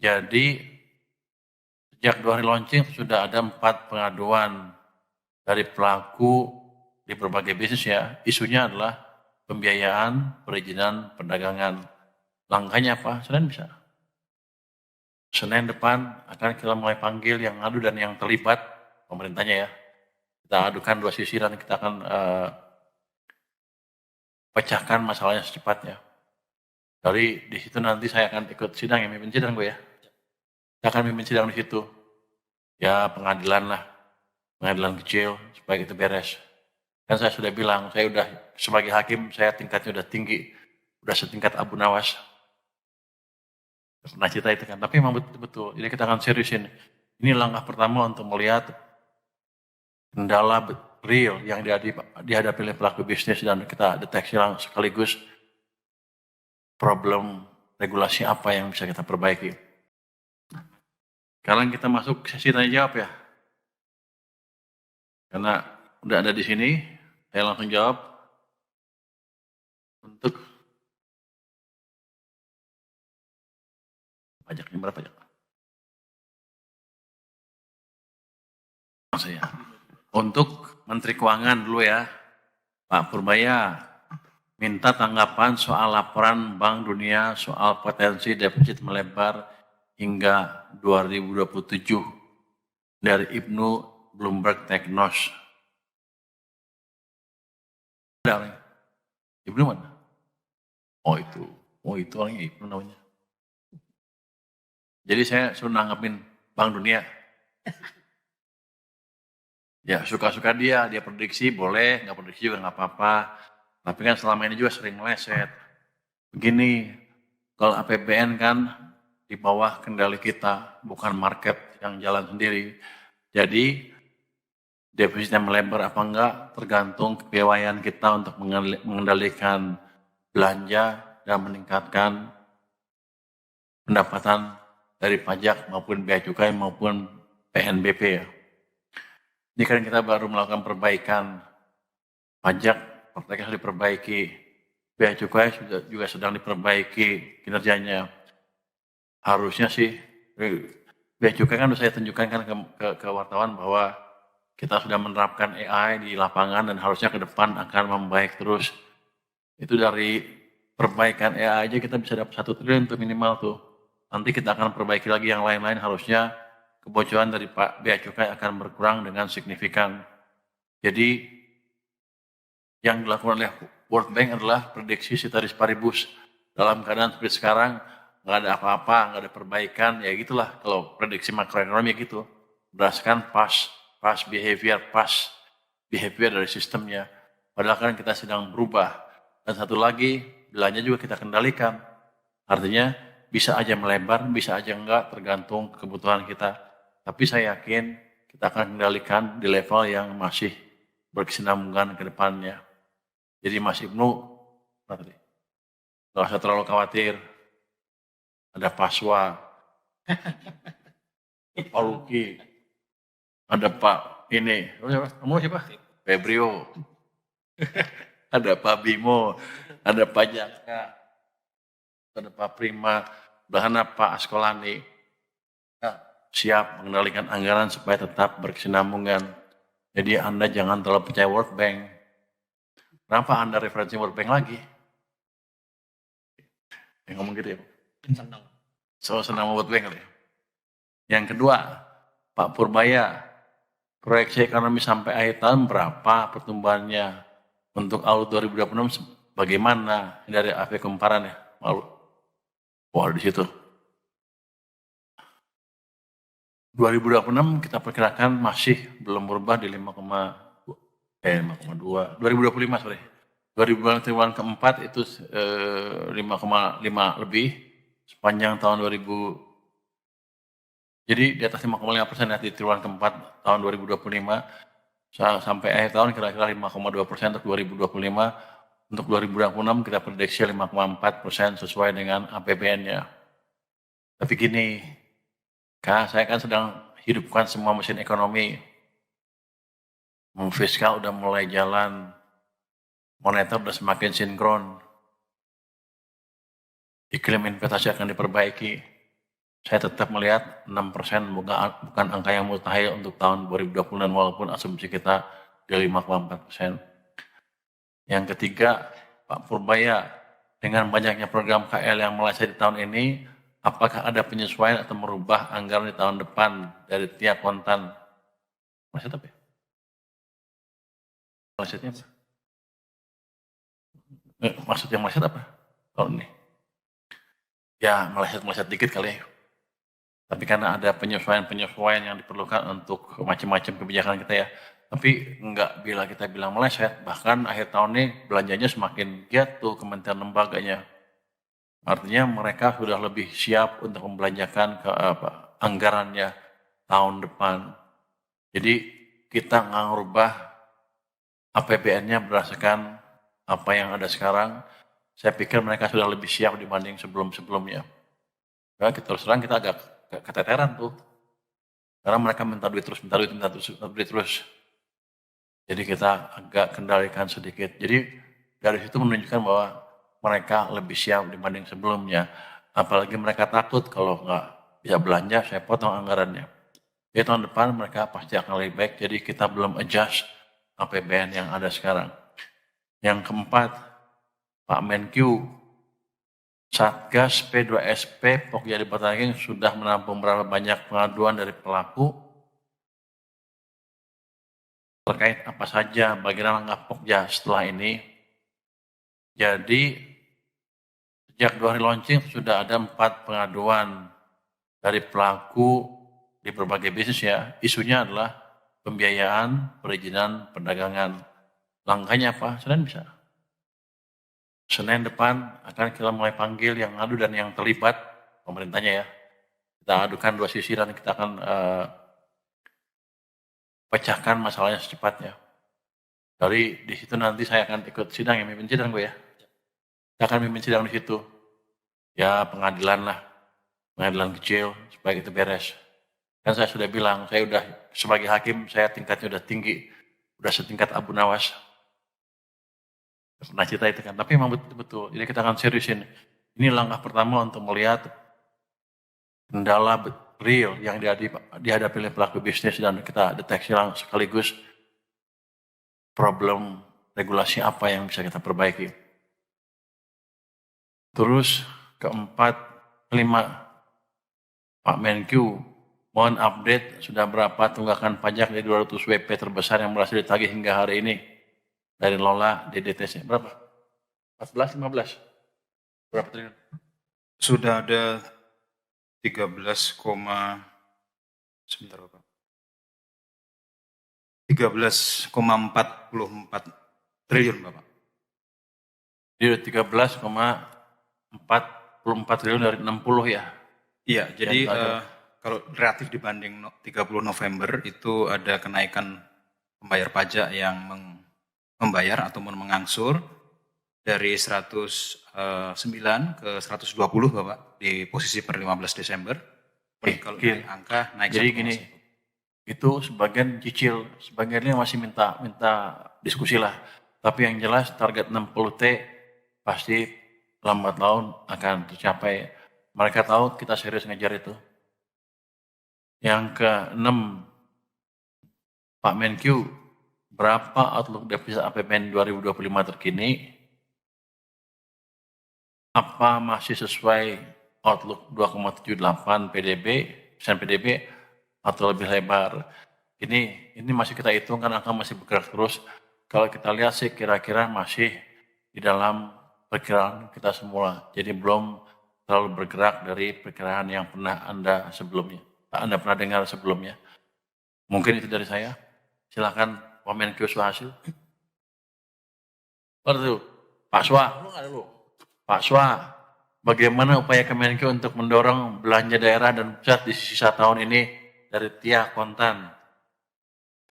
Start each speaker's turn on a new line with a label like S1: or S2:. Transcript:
S1: Jadi sejak 2 hari launching sudah ada 4 pengaduan dari pelaku di berbagai bisnis ya. Isunya adalah pembiayaan, perizinan, perdagangan. Langkahnya apa? Senin bisa. Senin depan akan kita mulai panggil yang ngadu dan yang terlibat, pemerintahnya ya. Kita adukan dua sisi dan kita akan pecahkan masalahnya secepatnya. Dari di situ nanti saya akan ikut sidang, ya mimpin sidang gue ya. Saya akan mimpin sidang di situ. Ya pengadilan lah, pengadilan kecil supaya itu beres. Kan saya sudah bilang, saya udah sebagai hakim, saya tingkatnya udah tinggi, udah setingkat Abu Nawas. Pernah cerita itu kan, tapi memang betul-betul. Jadi kita akan seriusin. Ini langkah pertama untuk melihat kendala real yang dihadapi oleh pelaku bisnis dan kita deteksi langsung sekaligus problem regulasi apa yang bisa kita perbaiki. Sekarang kita masuk sesi tanya jawab ya. Karena udah ada di sini, saya langsung jawab. Untuk pajaknya berapa pajak? Saya. Untuk Menteri Keuangan dulu ya, Pak Purbaya minta tanggapan soal laporan Bank Dunia soal potensi defisit melebar hingga 2027 dari Ibnu Bloomberg Technos. Ada Ibnu mana? Oh itu orangnya Ibnu namanya. Jadi saya suruh nanggepin Bank Dunia. Ya suka-suka dia prediksi boleh, nggak prediksi juga nggak apa-apa. Tapi kan selama ini juga sering meleset. Begini, kalau APBN kan di bawah kendali kita, bukan market yang jalan sendiri. Jadi defisitnya melebar apa enggak tergantung kepiawaian kita untuk mengendalikan belanja dan meningkatkan pendapatan dari pajak maupun bea cukai maupun PNBP ya. Ini kan kita baru melakukan perbaikan pajak, harus diperbaiki, bea cukai juga sedang diperbaiki kinerjanya. Harusnya sih bea cukai kan saya tunjukkan kan ke wartawan bahwa kita sudah menerapkan AI di lapangan dan harusnya ke depan akan membaik terus. Itu dari perbaikan AI aja kita bisa dapat 1 triliun tuh minimal tuh. Nanti kita akan perbaiki lagi yang lain-lain, harusnya kebocoran dari bea cukai akan berkurang dengan signifikan. Jadi yang dilakukan oleh World Bank adalah prediksi ceteris paribus. Dalam keadaan seperti sekarang, nggak ada apa-apa, nggak ada perbaikan, ya gitulah kalau prediksi makroekonomi gitu. Berdasarkan past behavior dari sistemnya. Padahal kan kita sedang berubah. Dan satu lagi, belanja juga kita kendalikan. Artinya bisa aja melebar, bisa aja enggak, tergantung kebutuhan kita. Tapi saya yakin kita akan kendalikan di level yang masih berkesinambungan ke depannya. Jadi Mas Ibnu, nggak usah terlalu khawatir. Ada Paswa, Pak Luki, ada Pak ini, kamu siapa? Febrio, ada Pak Bimo, ada Pak Jaka, ada Pak Prima, bahkan Pak Askolani. Siap mengendalikan anggaran supaya tetap berkesinambungan. Jadi Anda jangan terlalu percaya World Bank. Kenapa Anda referensi World Bank lagi? Yang ngomong gitu ya Pak? Senang. Senang World Bank kali ya. Yang kedua, Pak Purbaya, proyeksi ekonomi sampai akhir tahun berapa pertumbuhannya? Untuk awal 2026 bagaimana? Dari AV Kumparan ya? Wah di situ. 2026 kita perkirakan masih belum berubah di 5,2. 2025 sorry. 2025 keempat itu 5,5 lebih sepanjang tahun 2000. Jadi di atas 5,5% ya di triwulan keempat tahun 2025 sampai akhir tahun kira-kira 5,2% untuk 2025. Untuk 2026 kita prediksi 5,4% sesuai dengan APBN-nya. Tapi gini, saya kan sedang hidupkan semua mesin ekonomi. Fiskal udah mulai jalan, moneter udah semakin sinkron, iklim investasi akan diperbaiki. saya tetap melihat 6% bukan angka yang mustahil untuk tahun 2020 dan walaupun asumsi kita di 5,4%. Yang ketiga, Pak Purbaya, dengan banyaknya program KL yang meleset di tahun ini, apakah ada penyesuaian atau merubah anggaran di tahun depan dari tiap kontan? Meleset apa ya? Melesetnya apa? Maksudnya meleset apa tahun ini? Ya meleset dikit kali ya. Tapi karena ada penyesuaian yang diperlukan untuk macam-macam kebijakan kita ya. Tapi enggak bila kita bilang meleset, bahkan akhir tahun ini belanjanya semakin giat tuh kementerian lembaganya. Artinya mereka sudah lebih siap untuk membelanjakan ke anggarannya tahun depan. Jadi kita nggak ngubah APBN-nya berdasarkan apa yang ada sekarang. Saya pikir mereka sudah lebih siap dibanding sebelum-sebelumnya. Nah, terus terang kita agak keteteran tuh. Karena mereka minta duit terus. Jadi kita agak kendalikan sedikit. Jadi dari situ menunjukkan bahwa mereka lebih siap dibanding sebelumnya. Apalagi mereka takut kalau nggak bisa belanja, saya potong anggarannya. Jadi tahun depan mereka pasti akan lebih baik. Jadi kita belum adjust APBN yang ada sekarang. Yang keempat, Pak Menkyu, Satgas P2SP Pokja di Batangeng sudah menampung berapa banyak pengaduan dari pelaku terkait apa saja bagian langkah Pokja setelah ini. Jadi sejak 2 hari launching sudah ada 4 pengaduan dari pelaku di berbagai bisnis ya. Isunya adalah pembiayaan, perizinan, perdagangan. Langkahnya apa? Senin bisa. Senin depan akan kita mulai panggil yang ngadu dan yang terlibat pemerintahnya ya. Kita adukan dua sisi dan kita akan pecahkan masalahnya secepatnya. Dari di situ nanti saya akan ikut sidang ya, mimpin sidang gue ya. Saya akan mimpin sidang di situ. Ya pengadilan lah, pengadilan kecil supaya itu beres. Kan saya sudah bilang, saya udah sebagai hakim saya tingkatnya udah tinggi, udah setingkat Abu Nawas. Pernah cerita itu kan, tapi memang betul-betul. Jadi kita akan seriusin. Ini langkah pertama untuk melihat kendala real yang dihadapi oleh pelaku bisnis dan kita deteksi langsung sekaligus problem regulasi apa yang bisa kita perbaiki. Terus kelima, Pak Menkyu, mohon update sudah berapa tunggakan pajak dari 200 WP terbesar yang berhasil ditagih hingga hari ini dari Lola DDTC. Berapa? 14, 15? Berapa triliun?
S2: Sudah ada 13, sebentar Bapak. 13,44 triliun Bapak.
S1: Jadi 13,44 triliun dari 60 ya?
S2: Iya, jadi kalau relatif dibanding 30 November itu ada kenaikan pembayar pajak yang membayar atau mengangsur dari 109 ke 120 Bapak di posisi per 15 Desember. Kalau dari angka naik.
S1: Jadi gini, itu sebagian cicil, sebagiannya masih minta diskusi lah. Tapi yang jelas target 60T pasti lambat laun akan tercapai. Mereka tahu kita serius ngejar itu. Yang ke-6, Pak Menkyu, berapa outlook defisit APBN 2025 terkini? Apa masih sesuai outlook 2,78 PDB atau lebih lebar? Ini masih kita hitung kan angka masih bergerak terus. Kalau kita lihat sih kira-kira masih di dalam perkiraan kita semula. Jadi belum terlalu bergerak dari perkiraan yang pernah Anda pernah dengar sebelumnya. Mungkin itu dari saya. Silakan komen ke hasil. Pak Swa, bagaimana upaya Kemenkeu untuk mendorong belanja daerah dan pusat di sisa tahun ini dari tiap kontan?